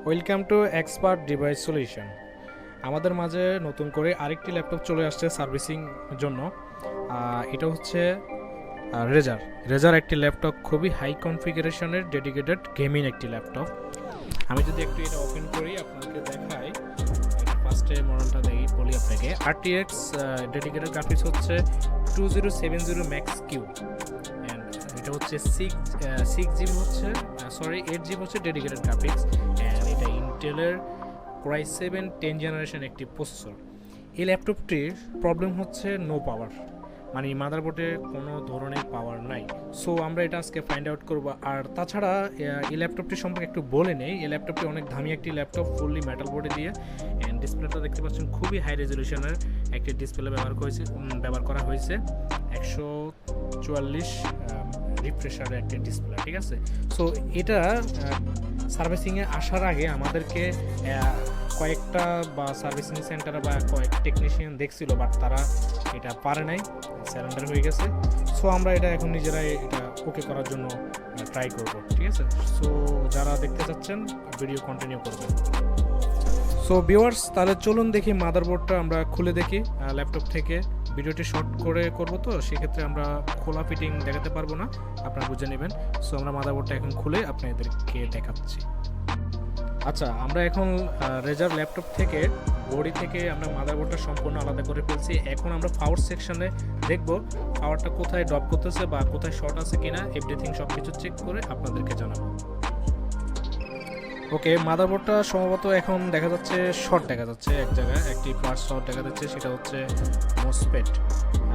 Welcome to expert device solution. আমাদের মাঝে নতুন করে আরেকটি ল্যাপটপ চলে আসছে সার্ভিসিং জন্য। এটা হচ্ছে রেজার রেজার একটি ল্যাপটপ, খুবই হাই কনফিগারেশনের ডেডিকেটেড গেমিং একটি ল্যাপটপ। আমি যদি একটু এটা ওপেন করি আপনাকে দেখাই, ফার্স্টে মডেলটা দেখি বলি আপনাকে। RTX ডেডিকেটেড গ্রাফিক্স হচ্ছে 2070 ম্যাক্স কিউ, অ্যান্ড এটা হচ্ছে 6 জিবি হচ্ছে 8 জিবি হচ্ছে ডেডিকেটেড গ্রাফিক্স, অ্যান্ড এটা ইন্টেলের Core i7 10 জেনারেশন একটি প্রসেসর। এই ল্যাপটপটির প্রবলেম হচ্ছে নো পাওয়ার, মানে মাদারবোর্ডে কোনো ধরনের পাওয়ার নাই। সো আমরা এটা আজকে ফাইন্ড আউট করব। আর তাছাড়া এই ল্যাপটপটি সম্পর্কে একটু বলে নেই। এই ল্যাপটপটি অনেক দামি একটি ল্যাপটপ, ফুললি মেটাল বোর্ডে দিয়ে, অ্যান্ড ডিসপ্লেটা দেখতে পাচ্ছেন খুবই হাই রেজলিউশনের একটি ডিসপ্লে ব্যবহার করা হয়েছে। 144 রিফ্রেশারের একটি ডিসপ্লে, ঠিক আছে। সো এটা সার্ভিসিংয়ে আসার আগে আমাদেরকে কয়েকটা বা সার্ভিসিং সেন্টারে বা কয়েক টেকনিশিয়ান দেখছিল, বাট তারা এটা পারে নাই, স্যারেন্ডার হয়ে গেছে। সো আমরা এটা এখন নিজেরাই এটা ওকে করার জন্য ট্রাই করব, ঠিক আছে। সো যারা দেখতে চাচ্ছেন ভিডিও কন্টিনিউ করবেন। সো ভিউয়ার্স, তাহলে চলুন দেখি মাদারবোর্ডটা আমরা খুলে দেখি ল্যাপটপ থেকে। ভিডিওটি শর্ট করে করব, তো সেক্ষেত্রে আমরা খোলা ফিটিং দেখাতে পারবো না, আপনারা বুঝে নেবেন। সো আমরা মাদারবোর্ডটা এখন খুলে আপনাদেরকে দেখাচ্ছি। আচ্ছা, আমরা এখন রেজার ল্যাপটপ থেকে বডি থেকে আমরা মাদারবোর্ডটা সম্পূর্ণ আলাদা করে ফেলছি। এখন আমরা পাওয়ার সেকশনে দেখব পাওয়ারটা কোথায় ড্রপ করতেছে বা কোথায় শর্ট আছে কিনা, এভরিথিং সব কিছু চেক করে আপনাদেরকে জানাবো। ওকে, মাদারবোর্ডটা সম্ভবত এখন দেখা যাচ্ছে শর্ট দেখা যাচ্ছে, এক জায়গায় একটি পার্ট শর্ট দেখা যাচ্ছে, সেটা হচ্ছে মোসফেট,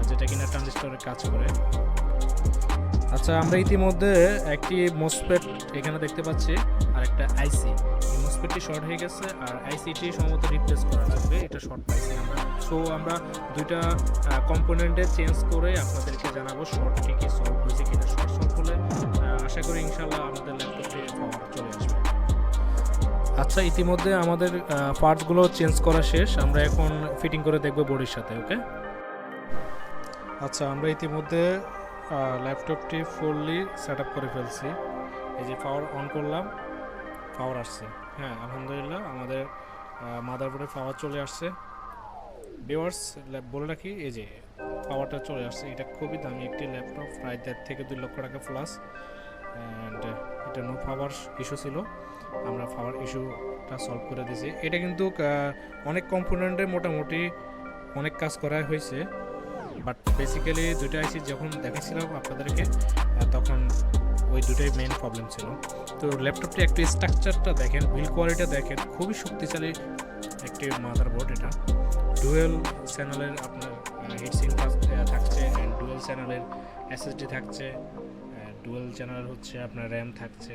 যেটা কিনা ট্রানজিস্টরের কাজ করে। আচ্ছা, আমরা ইতিমধ্যে একটি মোসফেট এখানে দেখতে পাচ্ছি আর একটা আইসি। এই মোসফেটটি শর্ট হয়ে গেছে আর আইসিটি সম্ভবত রিপ্লেস করা লাগবে, এটা শর্ট পাইছি আমরা। সো আমরা দুইটা কম্পোনেন্টে চেঞ্জ করে আপনাদেরকে জানাবো শর্টটি কি সলভ হয়েছে কিনা। শর্ট সলভ হলে আশা করি ইনশাল্লাহ আমাদের ল্যাপটপে পাওয়ার চলে আসবে। আচ্ছা, ইতিমধ্যে আমাদের পার্টসগুলো চেঞ্জ করা শেষ, আমরা এখন ফিটিং করে দেখব বডির সাথে। ওকে, আচ্ছা, আমরা ইতিমধ্যে ল্যাপটপটি ফুললি সেট আপ করে ফেলছি। এই যে পাওয়ার অন করলাম, পাওয়ার আসছে। হ্যাঁ, আলহামদুলিল্লাহ আমাদের মাদারবোর্ডে পাওয়ার চলে আসছে। ভিউয়ার্স, বলে রাখি, এই যে পাওয়ারটা চলে আসছে। এটা খুবই দামি একটি ল্যাপটপ, প্রায় 1.5 থেকে 2 লক্ষ টাকা প্লাস, অ্যান্ড এটা নো পাওয়ার ইস্যু ছিল, আমরা পাওয়ার ইস্যুটা সলভ করে দিয়েছি। এটা কিন্তু অনেক কম্পোনেন্টে মোটামুটি অনেক কাজ করা হয়েছে, বাট বেসিক্যালি দুটো আইসি যখন দেখেছিলাম আপনাদেরকে তখন ওই দুটোই মেইন প্রবলেম ছিল। তো ল্যাপটপটি একটু স্ট্রাকচারটা দেখেন, বিল্ড কোয়ালিটিটা দেখেন, খুবই শক্তিশালী একটি মাদারবোর্ড। এটা ডুয়েল চ্যানেলের আপনার হিটসিঙ্ক থাকছে, অ্যান্ড ডুয়েল চ্যানেলের এসএসডি থাকছে, ডুয়েল চ্যানেল হচ্ছে আপনার র্যাম থাকছে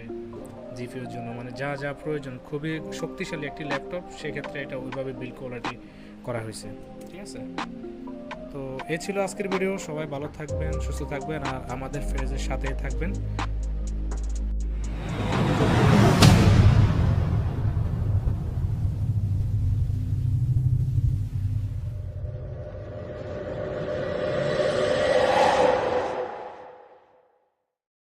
জিপিওর জন্য, মানে যা যা প্রয়োজন। খুবই শক্তিশালী একটি ল্যাপটপ, সেক্ষেত্রে এটা ওইভাবে বিল্ড কোয়ালিটি করা হয়েছে, ঠিক আছে। তো এ ছিল আজকের ভিডিও। সবাই ভালো থাকবেন, সুস্থ থাকবেন, আর আমাদের পেজের সাথেই থাকবেন।